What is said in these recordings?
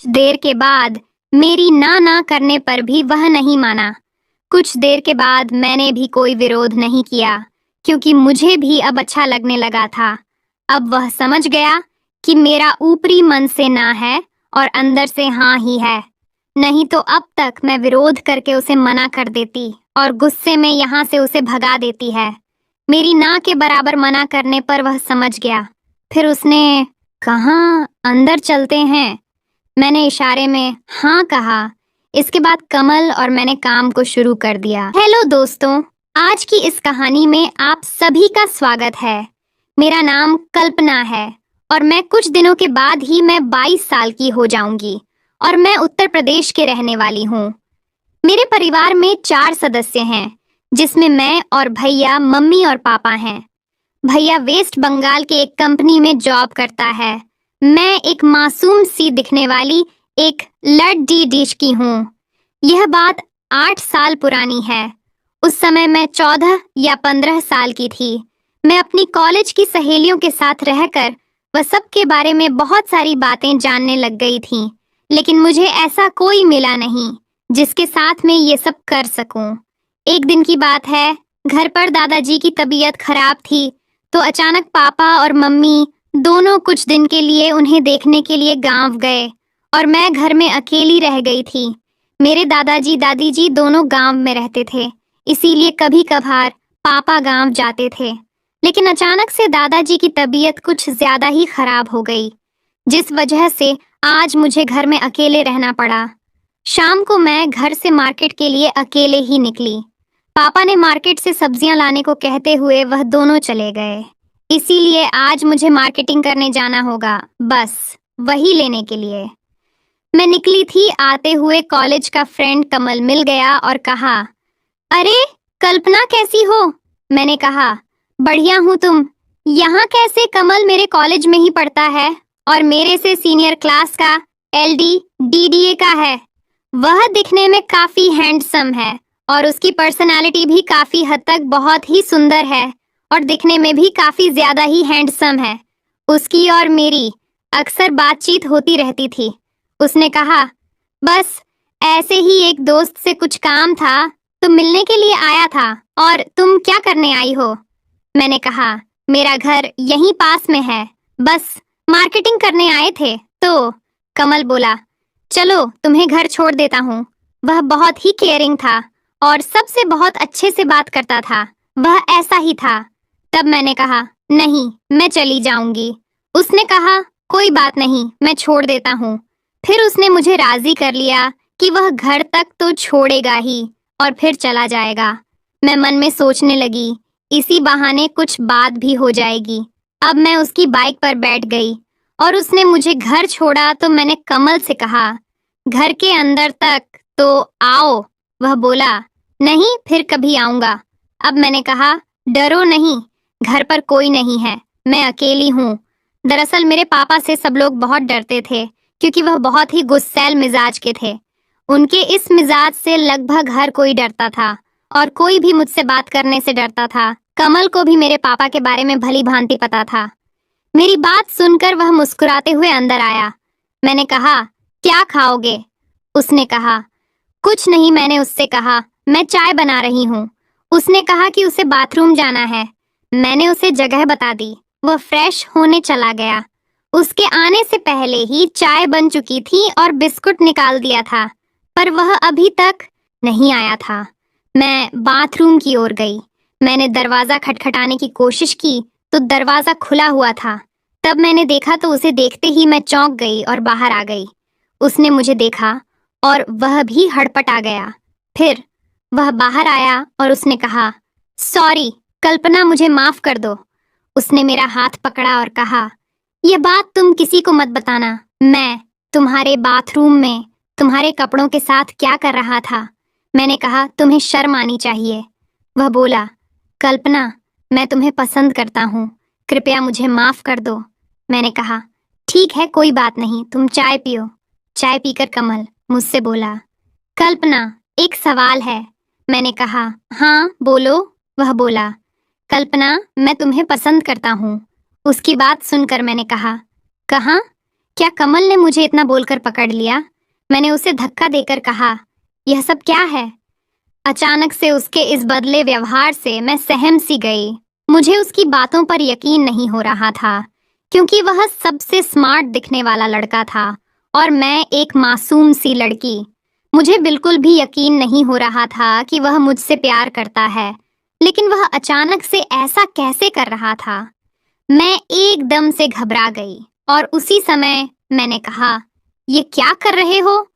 देर के बाद मेरी ना ना करने पर भी वह नहीं माना। कुछ देर के बाद मैंने भी कोई विरोध नहीं किया, क्योंकि मुझे भी अब अच्छा लगने लगा था। अब वह समझ गया कि मेरा ऊपरी मन से ना है और अंदर से हाँ ही है। नहीं तो अब तक मैं विरोध करके उसे मना कर देती और गुस्से में यहाँ से उसे भगा देती है। मेरी ना के बराबर मना करने पर वह समझ गया। फिर उसने, कहाँ, अंदर चलते हैं? मैंने इशारे में हाँ कहा। इसके बाद कमल और मैंने काम को शुरू कर दिया। हेलो दोस्तों, आज की इस कहानी में आप सभी का स्वागत है। मेरा नाम कल्पना है और मैं कुछ दिनों के बाद ही मैं 22 साल की हो जाऊंगी और मैं उत्तर प्रदेश के रहने वाली हूँ। मेरे परिवार में 4 सदस्य हैं, जिसमें मैं और भैया, मम्मी और पापा हैं। भैया वेस्ट बंगाल के एक कंपनी में जॉब करता है। मैं एक मासूम सी दिखने वाली एक लड़की डिश की हूँ। यह बात 8 साल पुरानी है। उस समय मैं 14 या 15 साल की थी। मैं अपनी कॉलेज की सहेलियों के साथ रहकर वह सब के बारे में बहुत सारी बातें जानने लग गई थी, लेकिन मुझे ऐसा कोई मिला नहीं जिसके साथ मैं ये सब कर सकूं। एक दिन की बात है, घर पर दादाजी की तबीयत खराब थी, तो अचानक पापा और मम्मी दोनों कुछ दिन के लिए उन्हें देखने के लिए गांव गए और मैं घर में अकेली रह गई थी। मेरे दादाजी दादी जी दोनों गांव में रहते थे, इसीलिए कभी कभार पापा गांव जाते थे। लेकिन अचानक से दादाजी की तबीयत कुछ ज्यादा ही खराब हो गई, जिस वजह से आज मुझे घर में अकेले रहना पड़ा। शाम को मैं घर से मार्केट के लिए अकेले ही निकली। पापा ने मार्केट से सब्जियां लाने को कहते हुए वह दोनों चले गए, इसीलिए आज मुझे मार्केटिंग करने जाना होगा, बस वही लेने के लिए। मैं निकली थी, आते हुए कॉलेज का फ्रेंड कमल मिल गया और कहा, अरे कल्पना कैसी हो? मैंने कहा, बढ़िया हूँ, तुम यहाँ कैसे? कमल मेरे कॉलेज में ही पढ़ता है और मेरे से सीनियर क्लास का, एलडी डीडीए का है। वह दिखने में काफी हैंडसम है और उसकी पर्सनालिटी भी काफी हद तक बहुत ही सुंदर है और दिखने में भी काफी ज्यादा ही हैंडसम है। उसकी और मेरी अक्सर बातचीत होती रहती थी। उसने कहा, बस ऐसे ही एक दोस्त से कुछ काम था तो मिलने के लिए आया था। और तुम क्या करने आई हो? मैंने कहा, मेरा घर यहीं पास में है, बस मार्केटिंग करने आए थे। तो कमल बोला, चलो तुम्हें घर छोड़ देता हूँ। वह बहुत ही केयरिंग था और सबसे बहुत अच्छे से बात करता था। वह ऐसा ही था। तब मैंने कहा, नहीं, मैं चली जाऊंगी। उसने कहा, कोई बात नहीं, मैं छोड़ देता हूँ। फिर उसने मुझे राजी कर लिया कि वह घर तक तो छोड़ेगा ही और फिर चला जाएगा। मैं मन में सोचने लगी, इसी बहाने कुछ बात भी हो जाएगी। अब मैं उसकी बाइक पर बैठ गई और उसने मुझे घर छोड़ा तो मैंने कमल से कहा, घर के अंदर तक तो आओ। वह बोला, नहीं, फिर कभी आऊंगा। अब मैंने कहा, डरो नहीं, घर पर कोई नहीं है, मैं अकेली हूँ। दरअसल मेरे पापा से सब लोग बहुत डरते थे, क्योंकि वह बहुत ही गुस्सैल मिजाज के थे। उनके इस मिजाज से लगभग हर कोई डरता था और कोई भी मुझसे बात करने से डरता था। कमल को भी मेरे पापा के बारे में भली भांति पता था। मेरी बात सुनकर वह मुस्कुराते हुए अंदर आया। मैंने कहा, क्या खाओगे? उसने कहा, कुछ नहीं। मैंने उससे कहा, मैं चाय बना रही हूँ। उसने कहा कि उसे बाथरूम जाना है। मैंने उसे जगह बता दी। वह फ्रेश होने चला गया। उसके आने से पहले ही चाय बन चुकी थी और बिस्कुट निकाल दिया था, पर वह अभी तक नहीं आया था। मैं बाथरूम की ओर गई। मैंने दरवाजा खटखटाने की कोशिश की तो दरवाजा खुला हुआ था। तब मैंने देखा तो उसे देखते ही मैं चौंक गई और बाहर आ गई। उसने मुझे देखा और वह भी हड़पटा गया। फिर वह बाहर आया और उसने कहा, सॉरी कल्पना, मुझे माफ कर दो। उसने मेरा हाथ पकड़ा और कहा, यह बात तुम किसी को मत बताना। मैं तुम्हारे बाथरूम में तुम्हारे कपड़ों के साथ क्या कर रहा था? मैंने कहा, तुम्हें शर्म आनी चाहिए। वह बोला, कल्पना, मैं तुम्हें पसंद करता हूँ, कृपया मुझे माफ कर दो। मैंने कहा, ठीक है, कोई बात नहीं, तुम चाय पियो। चाय पीकर कमल मुझसे बोला, कल्पना, एक सवाल है। मैंने कहा, हाँ बोलो। वह बोला, कल्पना, मैं तुम्हें पसंद करता हूँ। उसकी बात सुनकर मैंने कहा, कहाँ? क्या कमल ने मुझे इतना बोलकर पकड़ लिया? मैंने उसे धक्का देकर कहा, यह सब क्या है? अचानक से उसके इस बदले व्यवहार से मैं सहम सी गई। मुझे उसकी बातों पर यकीन नहीं हो रहा था, क्योंकि वह सबसे स्मार्ट दिखने वाला लड़का था और मैं एक मासूम सी लड़की। मुझे बिल्कुल भी यकीन नहीं हो रहा था कि वह मुझसे प्यार करता है, लेकिन वह अचानक से ऐसा कैसे कर रहा था? मैं एकदम से घबरा गई और उसी समय मैंने कहा, ये क्या कर रहे हो?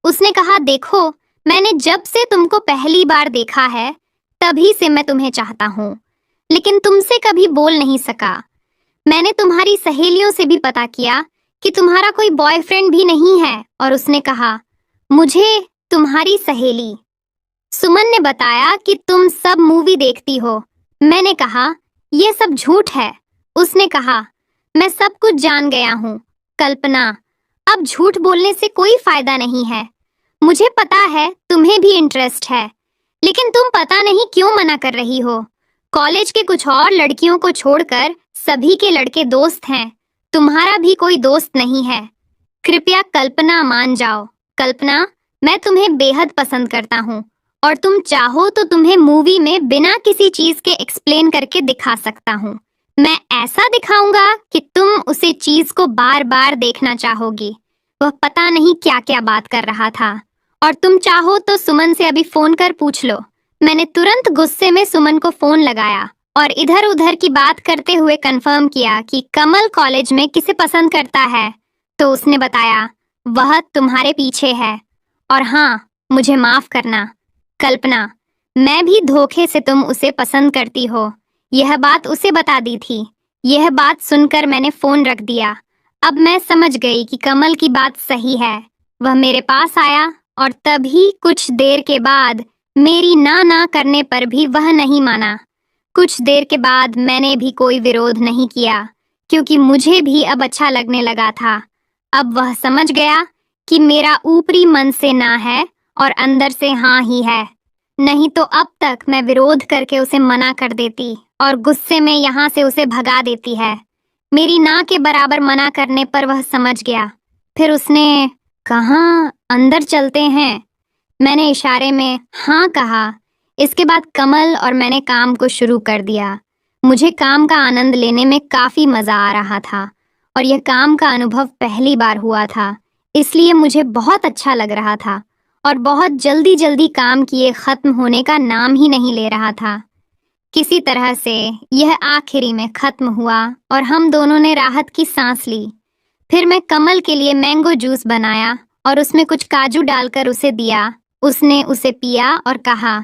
उसने कहा, देखो, मैंने जब से तुमको पहली बार देखा है, तभी से मैं तुम्हें चाहता हूँ, लेकिन तुमसे कभी बोल नहीं सका। मैंने तुम्हारी सहेलियों से भी पता किया कि तुम्हारा कोई बॉयफ्रेंड भी नहीं है। और उसने कहा, मुझे तुम्हारी सहेली सुमन ने बताया कि तुम सब मूवी देखती हो। मैंने कहा, यह सब झूठ है। उसने कहा, मैं सब कुछ जान गया हूँ कल्पना, अब झूठ बोलने से कोई फायदा नहीं है। मुझे पता है तुम्हें भी इंटरेस्ट है, लेकिन तुम पता नहीं क्यों मना कर रही हो। कॉलेज के कुछ और लड़कियों को छोड़कर सभी के लड़के दोस्त हैं, तुम्हारा भी कोई दोस्त नहीं है। कृपया कल्पना मान जाओ। कल्पना, मैं तुम्हें बेहद पसंद करता हूँ और तुम चाहो तो तुम्हें मूवी में बिना किसी चीज के एक्सप्लेन करके दिखा सकता हूँ। मैं ऐसा दिखाऊंगा कि तुम उसे चीज को बार बार देखना चाहोगी। वह पता नहीं क्या क्या बात कर रहा था, और तुम चाहो तो सुमन से अभी फोन कर पूछ लो। मैंने तुरंत गुस्से में सुमन को फोन लगाया और इधर उधर की बात करते हुए कंफर्म किया कि कमल कॉलेज में किसे पसंद करता है। तो उसने बताया, वह तुम्हारे पीछे है। और हाँ, मुझे माफ करना कल्पना, मैं भी धोखे से तुम उसे पसंद करती हो, यह बात उसे बता दी थी। यह बात सुनकर मैंने फोन रख दिया। अब मैं समझ गई कि कमल की बात सही है। वह मेरे पास आया और तभी कुछ देर के बाद मेरी ना करने पर भी वह नहीं माना। कुछ देर के बाद मैंने भी कोई विरोध नहीं किया, क्योंकि मुझे भी अब अच्छा लगने लगा था। अब वह समझ गया कि मेरा ऊपरी मन से ना है और अंदर से हाँ ही है। नहीं तो अब तक मैं विरोध करके उसे मना कर देती और गुस्से में यहाँ से उसे भगा देती है। मेरी ना के बराबर मना करने पर वह समझ गया। फिर उसने, कहाँ, अंदर चलते हैं? मैंने इशारे में हाँ कहा। इसके बाद कमल और मैंने काम को शुरू कर दिया। मुझे काम का आनंद लेने में काफी मजा आ रहा था और यह काम का अनुभव पहली बार हुआ था, इसलिए मुझे बहुत अच्छा लग रहा था और बहुत जल्दी जल्दी काम किए खत्म होने का नाम ही नहीं ले रहा था। किसी तरह से यह आखिरी में खत्म हुआ और हम दोनों ने राहत की सांस ली। फिर मैं कमल के लिए मैंगो जूस बनाया और उसमें कुछ काजू डालकर उसे दिया। उसने उसे पिया और कहा,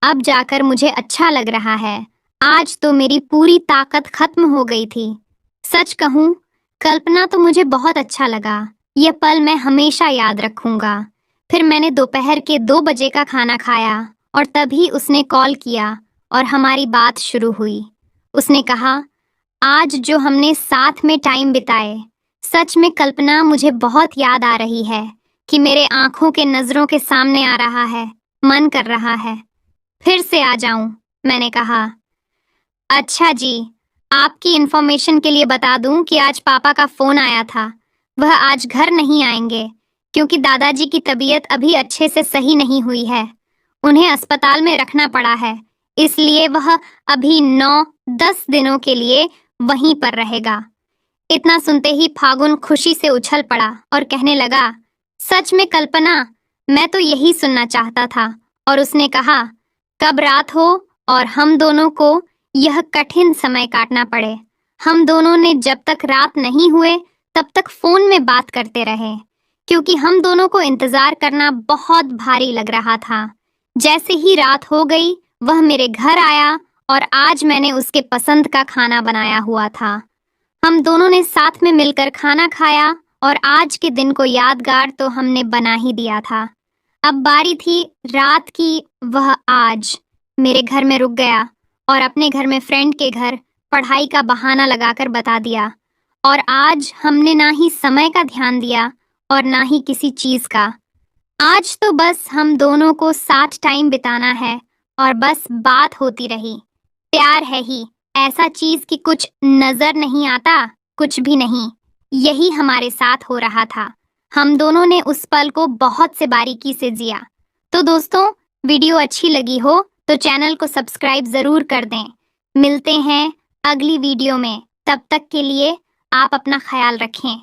अब जाकर मुझे अच्छा लग रहा है। आज तो मेरी पूरी ताकत खत्म हो गई थी। सच कहूँ कल्पना, तो मुझे बहुत अच्छा लगा। यह पल मैं हमेशा याद रखूंगा। फिर मैंने दोपहर के 2 बजे का खाना खाया और तभी उसने कॉल किया और हमारी बात शुरू हुई। उसने कहा, आज जो हमने साथ में टाइम बिताए, सच में कल्पना, मुझे बहुत याद आ रही है कि मेरे आंखों के नजरों के सामने आ रहा है। मन कर रहा है फिर से आ जाऊं। मैंने कहा, अच्छा जी, आपकी इंफॉर्मेशन के लिए बता दूं कि आज पापा का फोन आया था। वह आज घर नहीं आएंगे, क्योंकि दादाजी की तबीयत अभी अच्छे से सही नहीं हुई है। उन्हें अस्पताल में रखना पड़ा है, इसलिए वह अभी 9-10 दिनों के लिए वहीं पर रहेगा। इतना सुनते ही फागुन खुशी से उछल पड़ा और कहने लगा, सच में कल्पना, मैं तो यही सुनना चाहता था। और उसने कहा, कब रात हो और हम दोनों को यह कठिन समय काटना पड़े, हम दोनों ने जब तक रात नहीं हुए तब तक फोन में बात करते रहे, क्योंकि हम दोनों को इंतजार करना बहुत भारी लग रहा था। जैसे ही रात हो गई, वह मेरे घर आया और आज मैंने उसके पसंद का खाना बनाया हुआ था। हम दोनों ने साथ में मिलकर खाना खाया और आज के दिन को यादगार तो हमने बना ही दिया था। अब बारी थी रात की। वह आज मेरे घर में रुक गया और अपने घर में फ्रेंड के घर पढ़ाई का बहाना लगाकर बता दिया। और आज हमने ना ही समय का ध्यान दिया और ना ही किसी चीज का। आज तो बस हम दोनों को साथ टाइम बिताना है और बस बात होती रही। प्यार है ही ऐसा चीज कि कुछ नजर नहीं आता, कुछ भी नहीं। यही हमारे साथ हो रहा था। हम दोनों ने उस पल को बहुत से बारीकी से जिया। तो दोस्तों, वीडियो अच्छी लगी हो तो चैनल को सब्सक्राइब जरूर कर दें। मिलते हैं अगली वीडियो में। तब तक के लिए आप अपना ख्याल रखें।